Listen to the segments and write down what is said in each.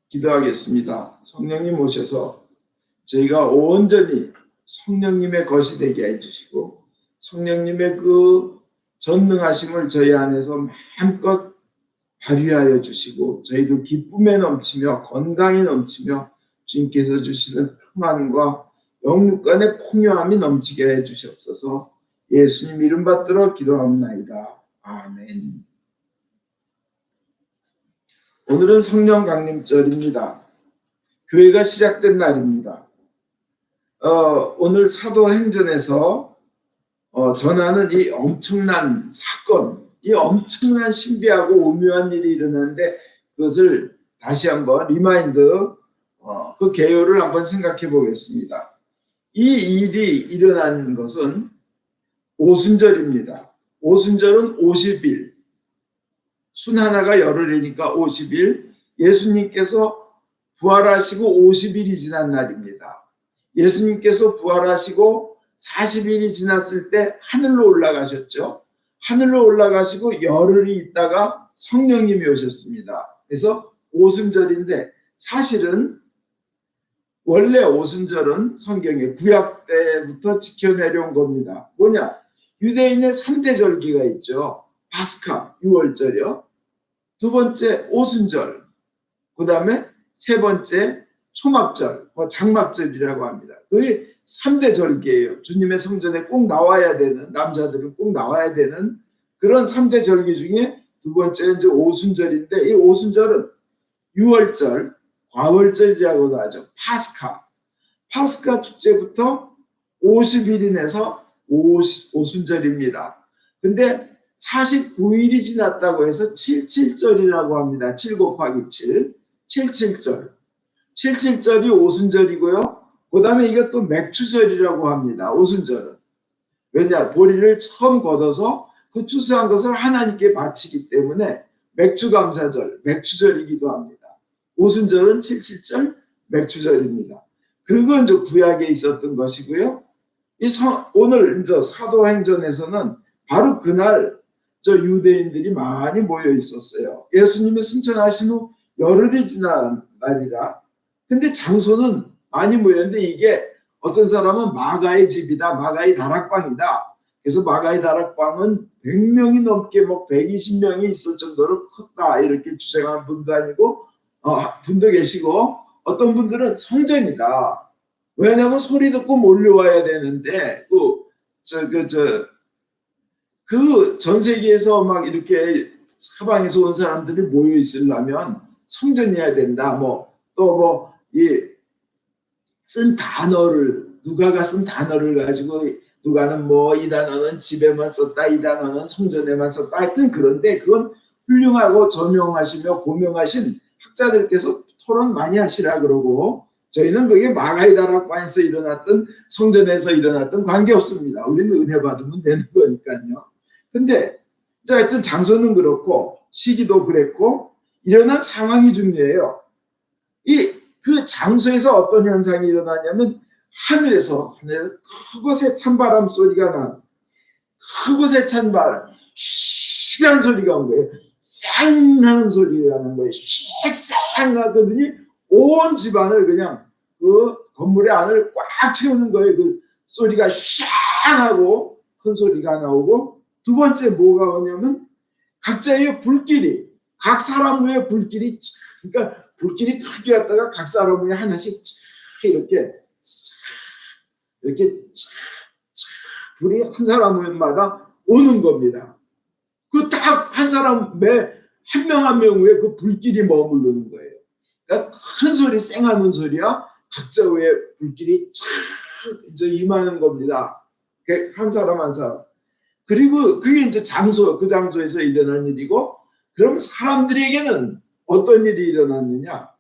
기도하겠습니다. 성령님 오셔서 저희가 온전히 성령님의 것이 되게 해주시고 성령님의 그 전능하심을 저희 안에서 마음껏 발휘하여 주시고 저희도 기쁨에 넘치며 건강에 넘치며 주님께서 주시는 평안과 영육간의 풍요함이 넘치게 해주시옵소서. 예수님 이름 받들어 기도합나이다. 아멘. 오늘은 성령 강림절입니다. 교회가 시작된 날입니다. 오늘 사도행전에서 전하는 이 엄청난 사건, 이 엄청난 신비하고 오묘한 일이 일어났는데 그것을 다시 한번 리마인드, 그 개요를 한번 생각해 보겠습니다. 이 일이 일어난 것은 오순절입니다. 오순절은 50일, 순 하나가 열흘이니까 50일, 예수님께서 부활하시고 50일이 지난 날입니다. 예수님께서 부활하시고 40일이 지났을 때 하늘로 올라가셨죠. 하늘로 올라가시고 열흘이 있다가 성령님이 오셨습니다. 그래서 오순절인데 사실은 원래 오순절은 성경에 구약 때부터 지켜내려온 겁니다. 뭐냐? 유대인의 3대 절기가 있죠. 파스카, 6월절이요. 두 번째 오순절, 그 다음에 세 번째 초막절, 장막절이라고 합니다. 그게 3대 절기예요. 주님의 성전에 꼭 나와야 되는, 남자들은 꼭 나와야 되는 그런 3대 절기 중에 두 번째는 이제 오순절인데 이 오순절은 6월절, 과월절이라고도 하죠. 파스카 축제부터 50일이 내서 오순절입니다. 근데 49일이 지났다고 해서 77절이라고 합니다. 7 곱하기 7, 77절. 77절이 오순절이고요. 그 다음에 이것도 맥추절이라고 합니다. 오순절은. 왜냐? 보리를 처음 걷어서 그 추수한 것을 하나님께 바치기 때문에 맥추감사절, 맥추절이기도 합니다. 오순절은 77절, 맥추절입니다. 그리고 이제 구약에 있었던 것이고요. 오늘 이제 사도행전에서는 바로 그날 저 유대인들이 많이 모여 있었어요. 예수님이 승천하신 후 열흘이 지난 날이라. 근데 장소는 많이 모였는데 이게 어떤 사람은 마가의 집이다, 마가의 다락방이다. 그래서 마가의 다락방은 100명이 넘게 120명이 있을 정도로 컸다 이렇게 주장하는 분도 아니고 분도 계시고 어떤 분들은 성전이다. 왜냐하면 소리 듣고 몰려와야 되는데 그 전 세계에서 막 이렇게 사방에서 온 사람들이 모여 있으려면 성전이어야 된다. 쓴 단어를 누가가 쓴 단어를 가지고 누가는 이 단어는 집에만 썼다, 이 단어는 성전에만 썼다. 하여튼 그런데 그건 훌륭하고 전용하시며 고명하신 학자들께서 토론 많이 하시라 그러고 저희는 그게 마가의 다락방에서 일어났던 성전에서 일어났던 관계없습니다. 우리는 은혜 받으면 되는 거니까요. 근데 하여튼 장소는 그렇고 시기도 그랬고 일어난 상황이 중요해요. 그 장소에서 어떤 현상이 일어나냐면 하늘에서 크고 세찬 바람 소리가 나. 크고 세찬 바람, 쉬한 소리가 온 거예요. 쌍 하는 소리가 나는 거예요. 쌍 하더니 온 집안을 그냥 그 건물의 안을 꽉 채우는 거예요. 그 소리가 샹 하고 큰 소리가 나오고 두 번째 뭐가 오냐면 각자의 불길이 각 사람 위에 불길이 그러니까 불길이 크게 왔다가 각 사람 위에 하나씩 이렇게 불이 한 사람 위마다 오는 겁니다. 그 딱 한 사람 한 명 한 명 위에 그 불길이 머무르는 거예요. 그러니까 큰 소리 쌩하는 소리야 각자 위에 불길이 이제 임하는 겁니다. 한 사람 한 사람. 그리고 그게 이제 그 장소에서 일어난 일이고 그럼 사람들에게는 어떤 일이 일어났느냐?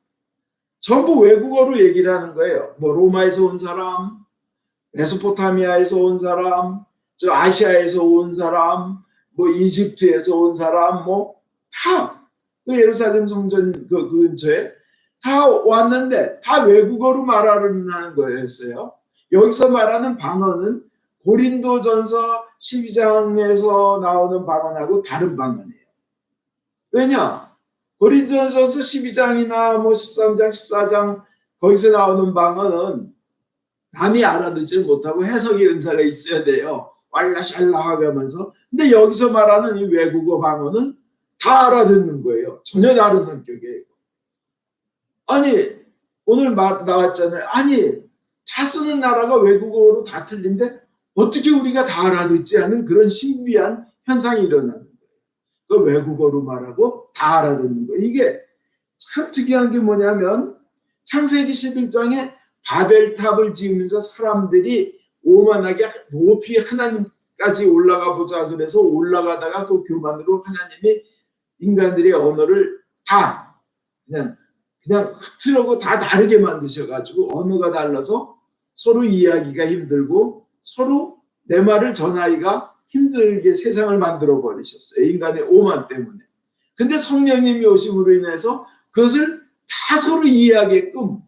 전부 외국어로 얘기를 하는 거예요. 로마에서 온 사람, 메소포타미아에서 온 사람, 저 아시아에서 온 사람, 이집트에서 온 사람, 다 그 예루살렘 성전 그 근처에 다 왔는데 다 외국어로 말하는 거였어요. 여기서 말하는 방언은 고린도전서 12장에서 나오는 방언하고 다른 방언이에요. 왜냐? 고린도전서 12장이나 뭐 13장, 14장 거기서 나오는 방언은 남이 알아듣지 못하고 해석의 은사가 있어야 돼요. 왈라샬라 하면서. 근데 여기서 말하는 이 외국어 방언은 다 알아듣는 거예요. 전혀 다른 성격이에요. 아니 오늘 나왔잖아요. 아니 다 쓰는 나라가 외국어로 다 틀린데 어떻게 우리가 다 알아듣지 않은 그런 신비한 현상이 일어나는 거예요. 그 외국어로 말하고 다 알아듣는 거예요. 이게 참 특이한 게 뭐냐면 창세기 11장에 바벨탑을 지으면서 사람들이 오만하게 높이 하나님까지 올라가 보자 그래서 올라가다가 그 교만으로 하나님이 인간들의 언어를 다 그냥 흐트러고 다 다르게 만드셔가지고 언어가 달라서 서로 이해하기가 힘들고 서로 내 말을 전하기가 힘들게 세상을 만들어 버리셨어요. 인간의 오만 때문에. 근데 성령님이 오심으로 인해서 그것을 다 서로 이해하게끔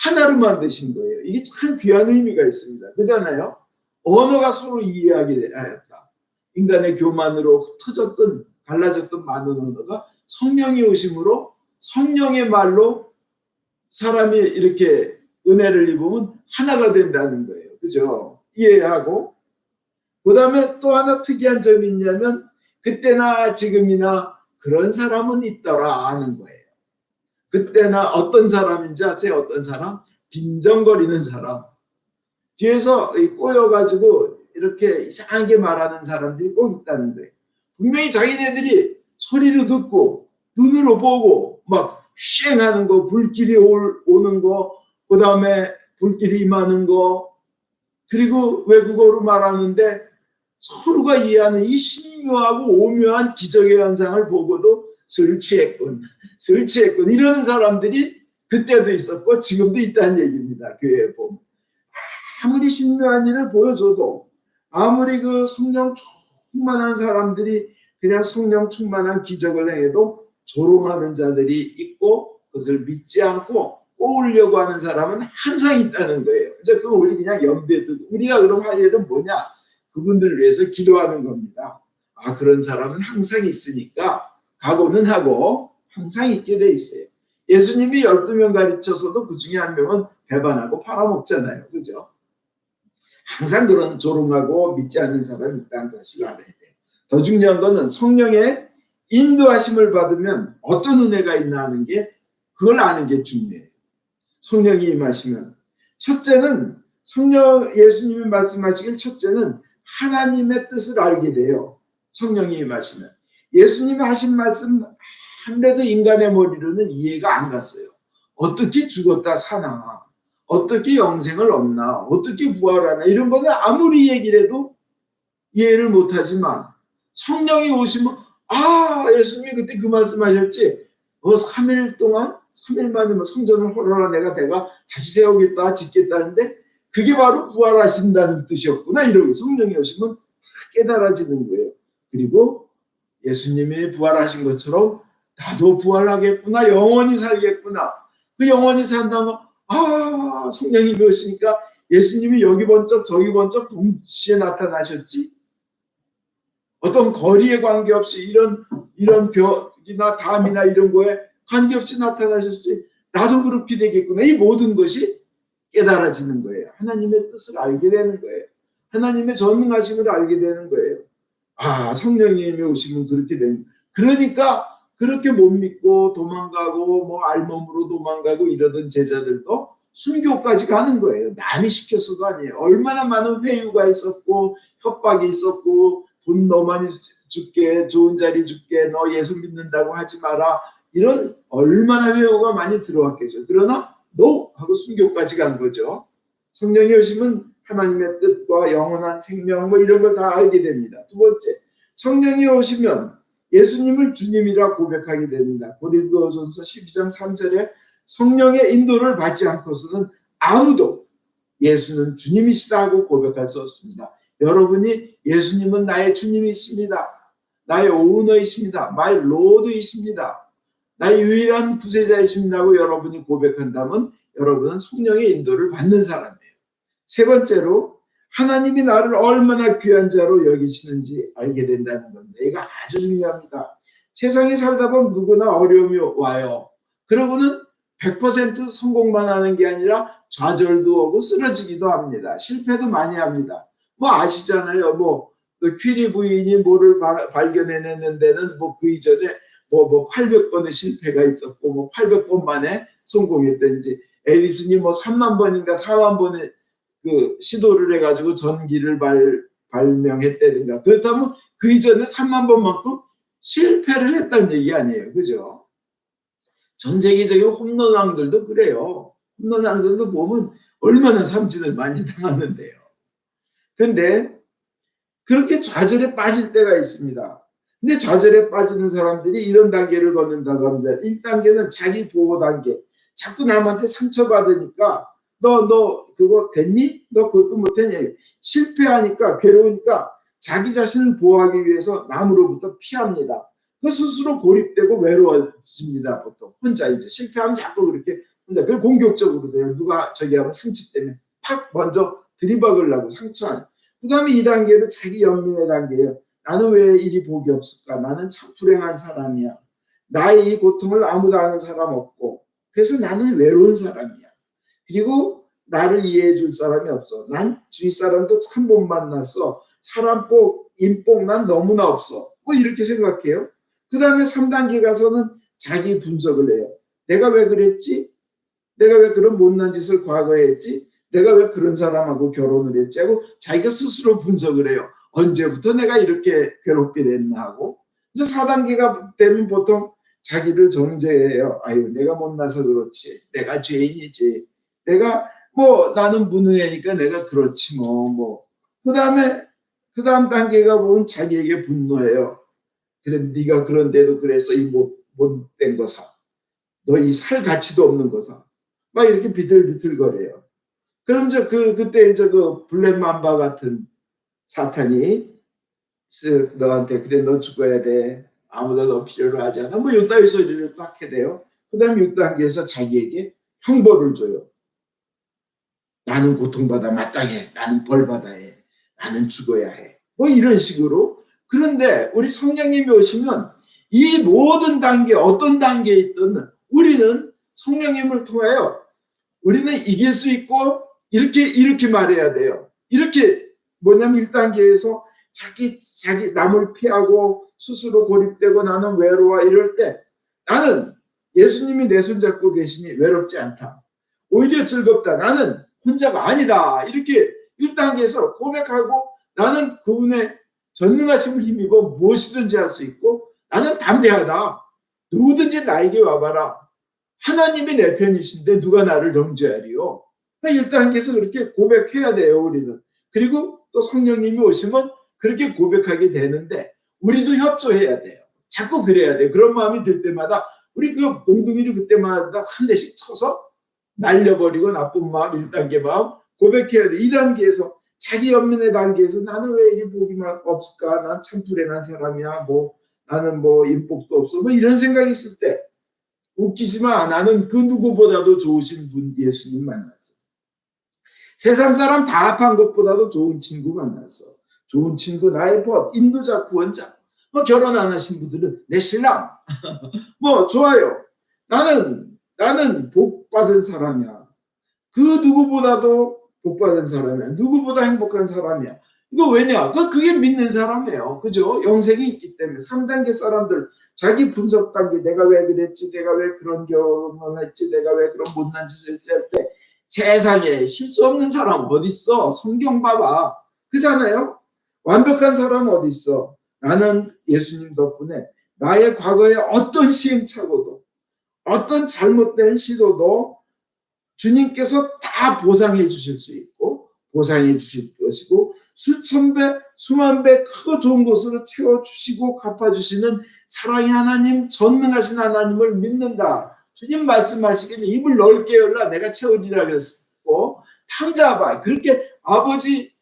하나로 만드신 거예요. 이게 참 귀한 의미가 있습니다. 그렇잖아요. 언어가 서로 이해하게 하였다. 인간의 교만으로 흩어졌던 갈라졌던 많은 언어가 성령이 오심으로 성령의 말로 사람이 이렇게 은혜를 입으면 하나가 된다는 거예요. 그죠? 이해하고. 그 다음에 또 하나 특이한 점이 있냐면 그때나 지금이나 그런 사람은 있더라 하는 거예요. 그때나 어떤 사람인지 아세요? 어떤 사람? 빈정거리는 사람. 뒤에서 꼬여가지고 이렇게 이상하게 말하는 사람들이 꼭 있다는 거예요. 분명히 자기네들이 소리로 듣고 눈으로 보고 막 쉥하는 거, 불길이 오는 거, 그 다음에 불길이 임하는 거, 그리고 외국어로 말하는데 서로가 이해하는 이 신묘하고 오묘한 기적의 현상을 보고도 설치했군 이러는 사람들이 그때도 있었고 지금도 있다는 얘기입니다. 교회에 보면 아무리 신묘한 일을 보여줘도 아무리 그 성령 충만한 사람들이 그냥 성령 충만한 기적을 행해도 조롱하는 자들이 있고 그것을 믿지 않고 꼬으려고 하는 사람은 항상 있다는 거예요. 이제 그거 우리 그냥 염두에 두고 우리가 그럼 할 일은 뭐냐? 그분들을 위해서 기도하는 겁니다. 아 그런 사람은 항상 있으니까 각오는 하고 항상 있게 돼 있어요. 예수님이 12명 가르쳐서도 그 중에 한 명은 배반하고 팔아먹잖아요. 그죠? 항상 그런 조롱하고 믿지 않는 사람이 있다는 사실을 알아야 돼요. 더 중요한 거는 성령의 인도하심을 받으면 어떤 은혜가 있나 하는 게 그걸 아는 게 중요해요. 성령이 임하시면 첫째는 성령 예수님이 말씀하시길 첫째는 하나님의 뜻을 알게 돼요. 성령이 임하시면 예수님이 하신 말씀 한래도 인간의 머리로는 이해가 안 갔어요. 어떻게 죽었다 사나 어떻게 영생을 얻나 어떻게 부활하나 이런 거는 아무리 얘기를 해도 이해를 못하지만 성령이 오시면 아 예수님이 그때 그 말씀하셨지 3일 동안 3일 만에 성전을 헐어라 내가 다시 세우겠다 짓겠다는데 그게 바로 부활하신다는 뜻이었구나 이러고 성령이 오시면 다 깨달아지는 거예요. 그리고 예수님이 부활하신 것처럼 나도 부활하겠구나 영원히 살겠구나 그 영원히 산다면 아 성령이 오시니까 예수님이 여기 번쩍 저기 번쩍 동시에 나타나셨지 어떤 거리에 관계없이 이런 벽이나 담이나 이런 거에 관계없이 나타나셨지 나도 그렇게 되겠구나 이 모든 것이 깨달아지는 거예요. 하나님의 뜻을 알게 되는 거예요. 하나님의 전능하심을 알게 되는 거예요. 아 성령님이 오시면 그렇게 되는 그러니까 그렇게 못 믿고 도망가고 뭐 알몸으로 도망가고 이러던 제자들도 순교까지 가는 거예요. 남이 시켜서도 아니에요. 얼마나 많은 회유가 있었고 협박이 있었고 돈 너무 많이 줄게 좋은 자리 줄게 너 예수 믿는다고 하지 마라 이런 얼마나 회유가 많이 들어왔겠죠. 그러나 너 하고 순교까지 간 거죠. 성령이 오시면 하나님의 뜻과 영원한 생명 뭐 이런 걸 다 알게 됩니다. 두 번째 성령이 오시면 예수님을 주님이라 고백하게 됩니다. 고린도전서 12장 3절에 성령의 인도를 받지 않고서는 아무도 예수는 주님이시다 하고 고백할 수 없습니다. 여러분이 예수님은 나의 주님이십니다. 나의 오너이십니다. 마이 로드이십니다. 나의 유일한 구세자이십니다 하고 여러분이 고백한다면 여러분은 성령의 인도를 받는 사람이에요. 세 번째로 하나님이 나를 얼마나 귀한 자로 여기시는지 알게 된다는 겁니다. 이거 아주 중요합니다. 세상에 살다 보면 누구나 어려움이 와요. 그러고는 100% 성공만 하는 게 아니라 좌절도 오고 쓰러지기도 합니다. 실패도 많이 합니다. 뭐 아시잖아요. 뭐 퀴리 부인이 뭐를 발견해내는 데는 뭐 그 이전에 뭐 800번의 실패가 있었고 뭐 800번 만에 성공했든지, 에디슨이 뭐 3만 번인가 4만 번의 그 시도를 해가지고 전기를 발명했다든가. 그렇다면 그 이전에 3만 번만큼 실패를 했다는 얘기 아니에요. 그죠? 전 세계적인 홈런왕들도 그래요. 홈런왕들도 보면 얼마나 삼진을 많이 당하는데요. 그런데 그렇게 좌절에 빠질 때가 있습니다. 근데 좌절에 빠지는 사람들이 이런 단계를 걷는다고 합니다. 1단계는 자기 보호 단계. 자꾸 남한테 상처받으니까 너 그거 됐니? 너 그것도 못했니? 실패하니까 괴로우니까 자기 자신을 보호하기 위해서 남으로부터 피합니다. 그 스스로 고립되고 외로워집니다. 보통 혼자 이제 실패하면 자꾸 그렇게 혼자, 그걸 공격적으로 돼요. 누가 저기 하면 상처 때문에 팍 먼저 들이박으려고 상처하는. 그 다음에 2단계는 자기 연민의 단계예요. 나는 왜 이리 복이 없을까? 나는 참 불행한 사람이야. 나의 이 고통을 아무도 아는 사람 없고, 그래서 나는 외로운 사람이야. 그리고 나를 이해해 줄 사람이 없어. 난 주위 사람도 참 못 만났어. 사람복, 인복 난 너무나 없어. 뭐 이렇게 생각해요. 그 다음에 3단계 가서는 자기 분석을 해요. 내가 왜 그랬지? 내가 왜 그런 못난 짓을 과거에 했지? 내가 왜 그런 사람하고 결혼을 했지? 하고 자기가 스스로 분석을 해요. 언제부터 내가 이렇게 괴롭게 됐나 하고. 이제 4단계가 되면 보통 자기를 정죄해요. 아유, 내가 못나서 그렇지. 내가 죄인이지. 내가 뭐 나는 무능하니까 내가 그렇지 뭐. 그 다음 단계가 보면 자기에게 분노해요. 그래, 네가 그런데도 그래서 이 못된 거사. 너 이 살 가치도 없는 거사. 막 이렇게 비틀비틀거려요. 그럼 이제 그때 이제 그 블랙 맘바 같은 사탄이 쓱 너한테 그래 너 죽어야 돼. 아무도 너 필요로 하지 않아. 뭐 이따위 소리를 딱 해대요. 그 다음 6단계에서 자기에게 형벌을 줘요. 나는 고통받아 마땅해. 나는 벌받아야 해. 나는 죽어야 해. 뭐 이런 식으로. 그런데 우리 성령님이 오시면 이 모든 단계, 어떤 단계에 있든 우리는 성령님을 통하여 우리는 이길 수 있고 이렇게 말해야 돼요. 이렇게 뭐냐면 1단계에서 자기 남을 피하고 스스로 고립되고 나는 외로워 이럴 때 나는 예수님이 내 손잡고 계시니 외롭지 않다. 오히려 즐겁다. 나는 혼자가 아니다. 이렇게 1단계에서 고백하고 나는 그분의 전능하심을 힘입어 무엇이든지 할 수 있고 나는 담대하다. 누구든지 나에게 와봐라. 하나님이 내 편이신데 누가 나를 정죄하리요. 1단계에서 그렇게 고백해야 돼요. 우리는. 그리고 또 성령님이 오시면 그렇게 고백하게 되는데 우리도 협조해야 돼요. 자꾸 그래야 돼요. 그런 마음이 들 때마다 우리 그 몽둥이를 그때마다 한 대씩 쳐서 날려버리고 나쁜 마음 1단계 마음 고백해야 돼. 2단계에서 자기 연민의 단계에서 나는 왜 이리 복이 없을까? 난 참 불행한 사람이야. 뭐 나는 뭐 인복도 없어. 뭐 이런 생각이 있을 때 웃기지만 나는 그 누구보다도 좋으신 분 예수님 만났어. 세상 사람 다 합한 것보다도 좋은 친구 만났어. 좋은 친구 나의 벗 인도자 구원자. 뭐 결혼 안 하신 분들은 내 신랑. 뭐 좋아요. 나는 복 받은 사람이야. 그 누구보다도 복 받은 사람이야. 누구보다 행복한 사람이야. 이거 왜냐? 그게 믿는 사람이에요. 그죠? 영생이 있기 때문에. 3단계 사람들 자기 분석 단계 내가 왜 그랬지? 내가 왜 그런 결혼을 했지? 내가 왜 그런 못난 짓을 했지? 할 때 세상에 실수 없는 사람 어딨어? 성경 봐봐. 그잖아요? 완벽한 사람 어딨어? 나는 예수님 덕분에 나의 과거에 어떤 시행착오도 어떤 잘못된 시도도 주님께서 다 보상해 주실 수 있고 보상해 주실 것이고 수천 배 수만 배 크고 좋은 것으로 채워주시고 갚아주시는 사랑의 하나님 전능하신 하나님을 믿는다. 주님 말씀하시기를 입을 넓게 열라 내가 채우리라 그랬고 탐자봐. 그렇게 아버지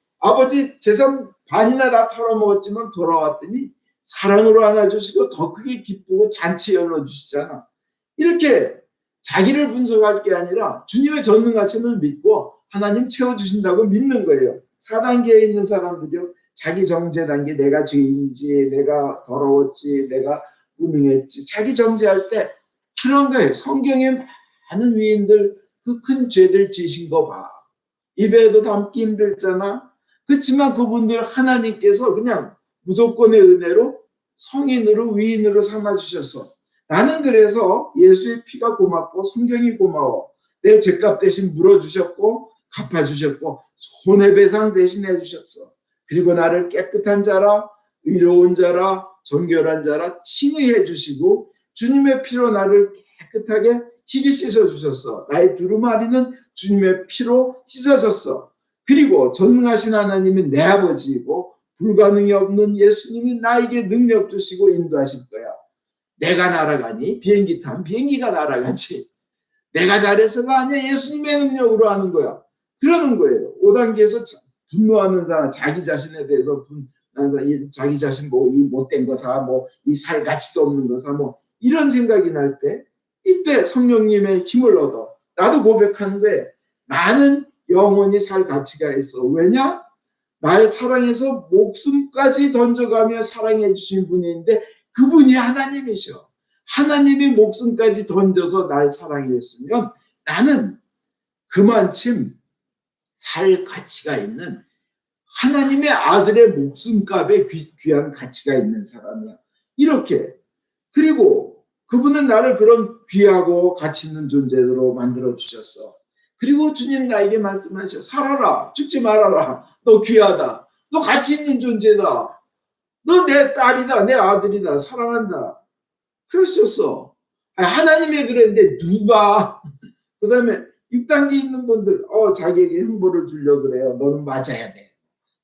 재산 반이나 다 털어먹었지만 돌아왔더니 사랑으로 안아주시고 더 크게 기쁘고 잔치 열어주시잖아. 이렇게 자기를 분석할 게 아니라 주님의 전능하심을 믿고 하나님 채워주신다고 믿는 거예요. 4단계에 있는 사람들이요. 자기 정죄 단계 내가 죄인지 내가 더러웠지 내가 무능했지. 자기 정죄할 때 그런 거예요. 성경에 많은 위인들 그 큰 죄들 지신 거 봐. 입에도 담기 힘들잖아. 그렇지만 그분들 하나님께서 그냥 무조건의 은혜로 성인으로 위인으로 삼아주셨어. 나는 그래서 예수의 피가 고맙고 성경이 고마워. 내 죄값 대신 물어주셨고 갚아주셨고 손해배상 대신해 주셨어. 그리고 나를 깨끗한 자라 의로운 자라 정결한 자라 칭의해 주시고 주님의 피로 나를 깨끗하게 희게 씻어주셨어. 나의 두루마리는 주님의 피로 씻어졌어. 그리고 전능하신 하나님이 내 아버지이고 불가능이 없는 예수님이 나에게 능력 주시고 인도하실 거야. 내가 날아가니 비행기 타면 비행기가 날아가지. 내가 잘해서가 아니야. 예수님의 능력으로 하는 거야. 그러는 거예요. 5단계에서 분노하는 사람, 자기 자신에 대해서 자기 자신 뭐 이 못된 거사, 뭐 이 살 가치도 없는 거사, 뭐 이런 생각이 날 때 이때 성령님의 힘을 얻어. 나도 고백하는 거예요. 나는 영원히 살 가치가 있어. 왜냐? 날 사랑해서 목숨까지 던져가며 사랑해 주신 분인데 그분이 하나님이셔. 하나님이 목숨까지 던져서 날 사랑했으면 나는 그만큼 살 가치가 있는 하나님의 아들의 목숨값에 귀한 가치가 있는 사람이야. 이렇게. 그리고 그분은 나를 그런 귀하고 가치 있는 존재로 만들어 주셨어. 그리고 주님 나에게 말씀하셔. 살아라. 죽지 말아라. 너 귀하다. 너 가치 있는 존재다. 너 내 딸이다. 내 아들이다. 사랑한다. 그러셨어. 하나님이 그랬는데 누가 그 다음에 6단계 있는 분들 자기에게 행보를 주려고 그래요. 너는 맞아야 돼.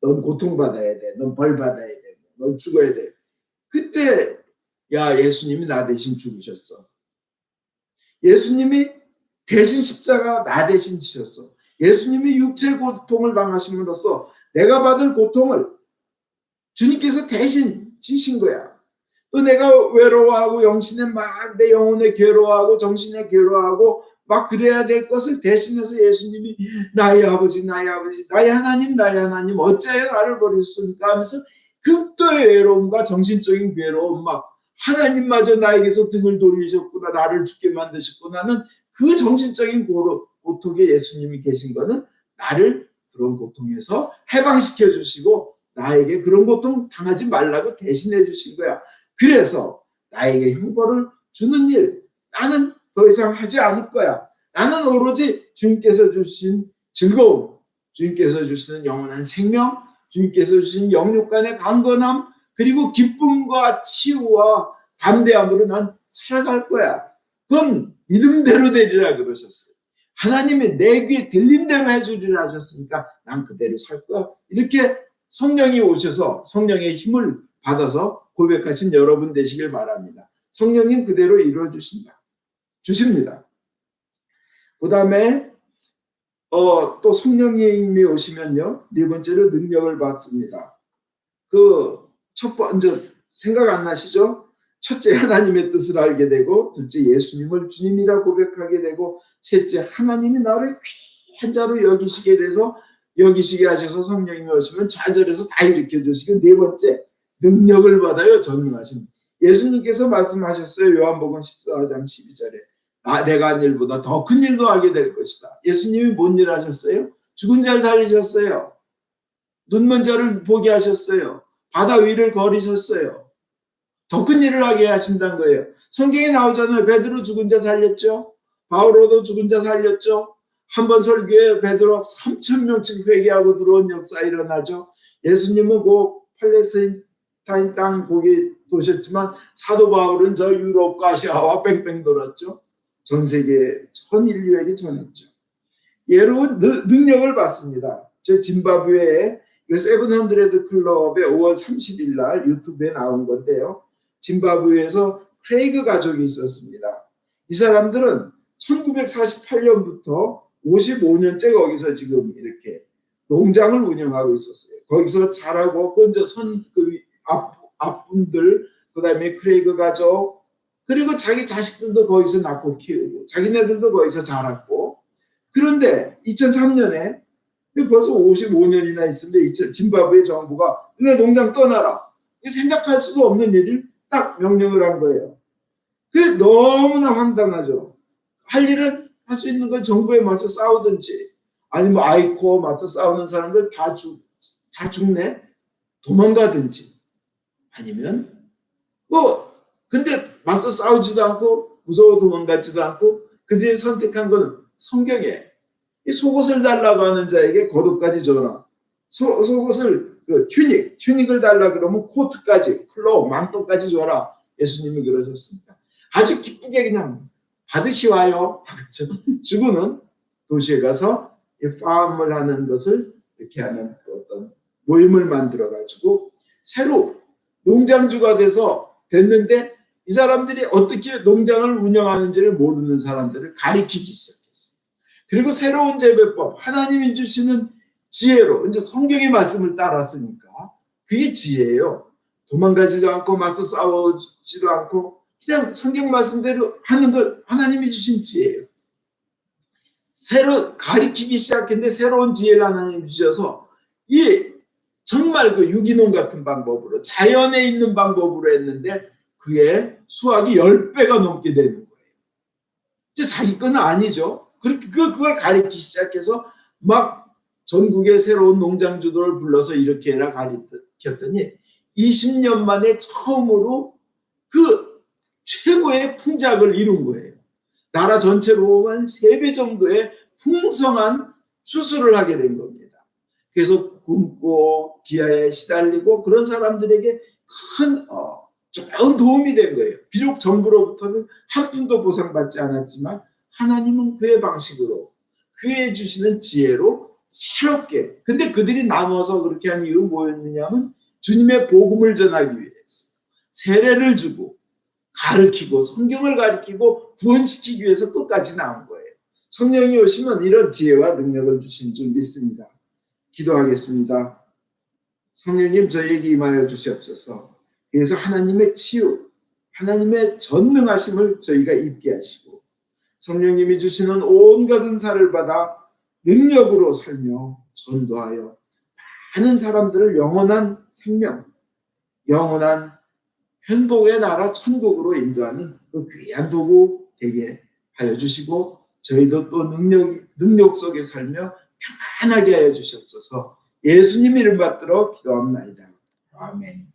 넌 고통받아야 돼. 넌 벌받아야 돼. 넌 죽어야 돼. 그때 야 예수님이 나 대신 죽으셨어. 예수님이 대신 십자가 나 대신 지셨어. 예수님이 육체 고통을 당하심으로써 내가 받을 고통을 주님께서 대신 지신 거야. 또 내가 외로워하고 영신에 막 내 영혼에 괴로워하고 정신에 괴로워하고 막 그래야 될 것을 대신해서 예수님이 나의 아버지 나의 아버지 나의 하나님 어찌하여 나를 버리셨습니까 하면서 극도의 외로움과 정신적인 괴로움 막 하나님마저 나에게서 등을 돌리셨구나 나를 죽게 만드셨구나는 그 정신적인 고통에 예수님이 계신 거는 나를 그런 고통에서 해방시켜 주시고 나에게 그런 고통 당하지 말라고 대신해 주신 거야. 그래서 나에게 형벌을 주는 일 나는 더 이상 하지 않을 거야. 나는 오로지 주님께서 주신 즐거움, 주님께서 주시는 영원한 생명, 주님께서 주신 영육 간의 강건함, 그리고 기쁨과 치유와 담대함으로 난 살아갈 거야. 그건 믿음대로 되리라 그러셨어요. 하나님이 내 귀에 들린 대로 해주리라 하셨으니까 난 그대로 살 거야. 이렇게 성령이 오셔서 성령의 힘을 받아서 고백하신 여러분 되시길 바랍니다. 성령님 그대로 이루어 주십니다. 그 다음에 또 성령님이 오시면요. 네 번째로 능력을 받습니다. 그 첫 번째 생각 안 나시죠? 첫째 하나님의 뜻을 알게 되고 둘째 예수님을 주님이라 고백하게 되고 셋째 하나님이 나를 귀한 자로 여기시게 하셔서 성령님이 오시면 좌절해서 다 일으켜 주시고 네 번째 능력을 받아요. 전능하신 예수님께서 말씀하셨어요. 요한복음 14장 12절에 내가 한 일보다 더 큰 일도 하게 될 것이다. 예수님이 뭔 일 하셨어요? 죽은 자를 살리셨어요. 눈먼 자를 보게 하셨어요. 바다 위를 걸으셨어요. 더 큰 일을 하게 하신다는 거예요. 성경에 나오잖아요. 베드로 죽은 자 살렸죠. 바오로도 죽은 자 살렸죠. 한번 설교에 베드로 3,000명씩 회개하고 들어온 역사 일어나죠. 예수님은 그 팔레스타인 땅 거기 도셨지만 사도 바울은 저 유럽과 아시아와 뺑뺑 돌았죠. 전 세계 전 인류에게 전했죠. 예로 능력을 받습니다. 저 짐바브웨의 세븐헌드레드 클럽의 5월 30일 날 유튜브에 나온 건데요. 짐바브웨에서 크레이그 가족이 있었습니다. 이 사람들은 1948년부터 55년째 거기서 지금 이렇게 농장을 운영하고 있었어요. 거기서 자라고 건져 그 앞분들 그다음에 크레이그 가족 그리고 자기 자식들도 거기서 낳고 키우고 자기네들도 거기서 자랐고 그런데 2003년에 벌써 55년이나 있었는데 짐바브웨 정부가 너네 농장 떠나라. 생각할 수도 없는 일을 딱 명령을 한 거예요. 그게 너무나 황당하죠. 할 일은 할 수 있는 건 정부에 맞서 싸우든지, 아니면 아이코어 맞서 싸우는 사람들 다 죽네? 도망가든지, 아니면 근데 맞서 싸우지도 않고 무서워 도망가지도 않고 그들이 선택한 건 성경에 이 속옷을 달라고 하는 자에게 겉옷까지 줘라. 속옷을 튜닉을 달라 그러면 코트까지, 클로, 망토까지 줘라. 예수님이 그러셨습니다. 아주 기쁘게 그냥 받으시와요. 주고는 도시에 가서 파업을 하는 것을 이렇게 하는 어떤 모임을 만들어 가지고 새로 농장주가 됐는데 이 사람들이 어떻게 농장을 운영하는지를 모르는 사람들을 가리키기 시작했어요. 그리고 새로운 재배법, 하나님이 주시는 지혜로, 이제 성경의 말씀을 따랐으니까 그게 지혜예요. 도망가지도 않고 맞서 싸우지도 않고 그냥 성경 말씀대로 하는 것, 하나님이 주신 지혜예요. 새로 가리키기 시작했는데 새로운 지혜를 하나님이 주셔서 정말 유기농 같은 방법으로, 자연에 있는 방법으로 했는데 그의 수확이 10배가 넘게 되는 거예요. 이제 자기 건 아니죠. 그걸 가리키기 시작해서 막 전국의 새로운 농장주들을 불러서 이렇게 해라 가리켰더니 20년 만에 처음으로 그 최고의 풍작을 이룬 거예요. 나라 전체로 한 3배 정도의 풍성한 추수를 하게 된 겁니다. 그래서 굶고 기아에 시달리고 그런 사람들에게 큰 좋은 도움이 된 거예요. 비록 정부로부터는 한 푼도 보상받지 않았지만 하나님은 그의 방식으로, 그의 주시는 지혜로 새롭게, 근데 그들이 나눠서 그렇게 한 이유는 뭐였느냐면 주님의 복음을 전하기 위해서 세례를 주고 가르치고 성경을 가르치고 구원시키기 위해서 끝까지 나온 거예요. 성령이 오시면 이런 지혜와 능력을 주신 줄 믿습니다. 기도하겠습니다. 성령님, 저에게 임하여 주시옵소서. 그래서 하나님의 치유, 하나님의 전능하심을 저희가 입게 하시고 성령님이 주시는 온갖 은사를 받아 능력으로 살며 전도하여 많은 사람들을 영원한 생명, 영원한 행복의 나라 천국으로 인도하는 그 귀한 도구 되게 하여 주시고 저희도 또 능력 속에 살며 평안하게 하여 주시옵소서. 예수님 이름 받들어 기도합니다. 아멘.